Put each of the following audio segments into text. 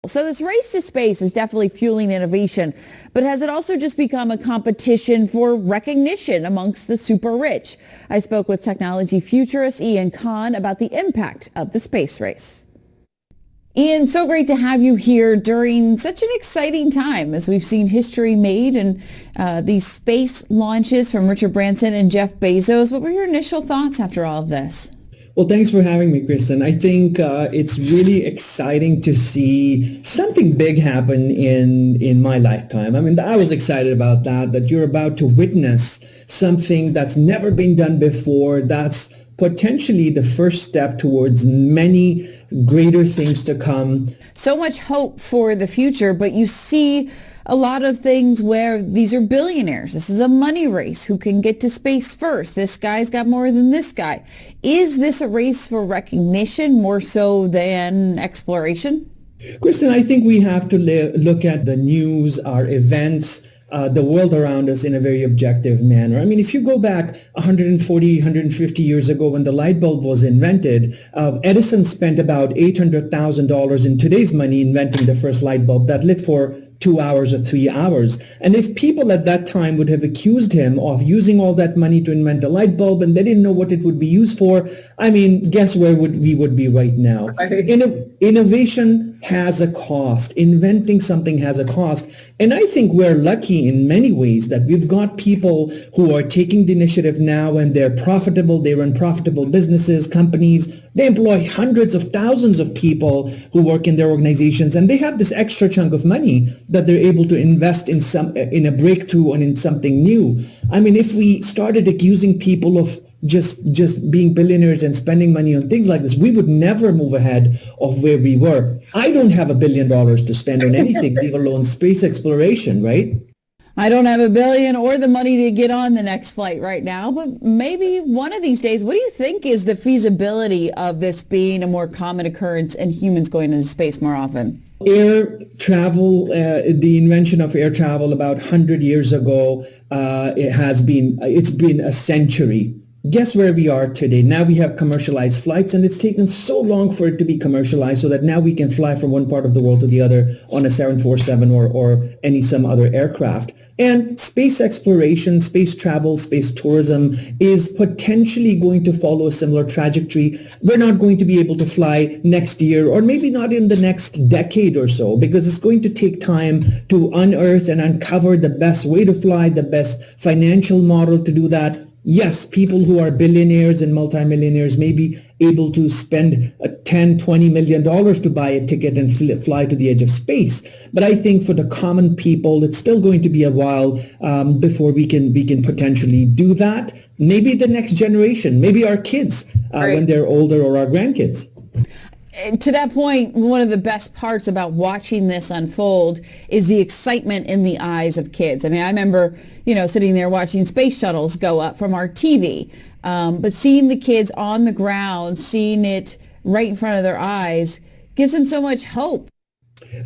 So this race to space is definitely fueling innovation, but has it also just become a competition for recognition amongst the super rich? I spoke with technology futurist Ian Khan about the impact of the space race. Ian, so great to have you here during such an exciting time as we've seen history made and these space launches from Richard Branson and Jeff Bezos. What were your initial thoughts after all of this? Well, thanks for having me, Kristen. I think it's really exciting to see something big happen in my lifetime. I mean, I was excited about that you're about to witness something that's never been done before. That's potentially the first step towards many greater things to come. So much hope for the future, but you see a lot of things where these are billionaires. This is a money race. Who can get to space first? This guy's got more than this guy. Is this a race for recognition more so than exploration? Kristen, I think we have to look at the news, our events, the world around us in a very objective manner. I mean, if you go back 140, 150 years ago when the light bulb was invented, Edison spent about $800,000 in today's money inventing the first light bulb that lit for 2 hours or 3 hours. And if people at that time would have accused him of using all that money to invent a light bulb and they didn't know what it would be used for, I mean, guess where we would be right now? Innovation has a cost. Inventing something has a cost. And I think we're lucky in many ways that we've got people who are taking the initiative now and they're profitable. They run profitable businesses, companies. They employ hundreds of thousands of people who work in their organizations, and they have this extra chunk of money that they're able to invest in a breakthrough and in something new. I mean, if we started accusing people of just being billionaires and spending money on things like this, we would never move ahead of where we were. I don't have $1 billion to spend on anything, leave alone space exploration, right? I don't have $1 billion or the money to get on the next flight right now, but maybe one of these days. What do you think is the feasibility of this being a more common occurrence and humans going into space more often? Air travel, the invention of air travel about 100 years ago, it's been a century. Guess where we are today? Now we have commercialized flights, and it's taken so long for it to be commercialized so that now we can fly from one part of the world to the other on a 747 or some other aircraft. And space exploration, space travel, space tourism is potentially going to follow a similar trajectory. We're not going to be able to fly next year, or maybe not in the next decade or so, because it's going to take time to unearth and uncover the best way to fly, the best financial model to do that. Yes, people who are billionaires and multimillionaires may be able to spend $10, $20 million to buy a ticket and fly to the edge of space. But I think for the common people, it's still going to be a while before we can potentially do that. Maybe the next generation, maybe our kids when they're older, or our grandkids. To that point, one of the best parts about watching this unfold is the excitement in the eyes of kids. I mean, I remember, sitting there watching space shuttles go up from our TV, but seeing the kids on the ground, seeing it right in front of their eyes, gives them so much hope.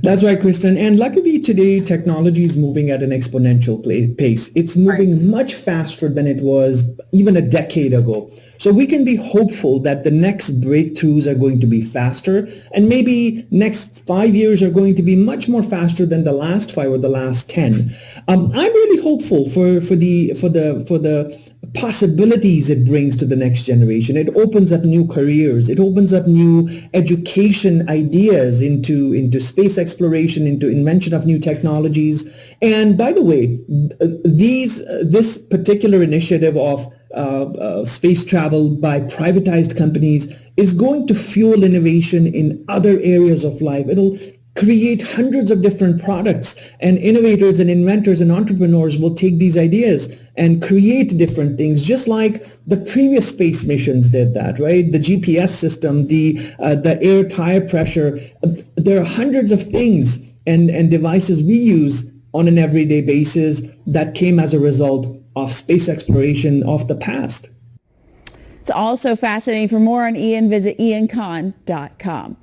That's right, Kristen. And luckily today, technology is moving at an exponential pace. It's moving much faster than it was even a decade ago. So we can be hopeful that the next breakthroughs are going to be faster, and maybe next 5 years are going to be much more faster than the last 5 or the last 10. I'm really hopeful for the possibilities it brings to the next generation. It opens up new careers. It opens up new education ideas into space exploration, into invention of new technologies. And by the way, this particular initiative of space travel by privatized companies is going to fuel innovation in other areas of life. It'll create hundreds of different products, and innovators and inventors and entrepreneurs will take these ideas and create different things, just like the previous space missions did that, right? The GPS system, the air tire pressure. There are hundreds of things and devices we use on an everyday basis that came as a result of space exploration of the past. It's also fascinating. For more on Ian, visit iankhan.com.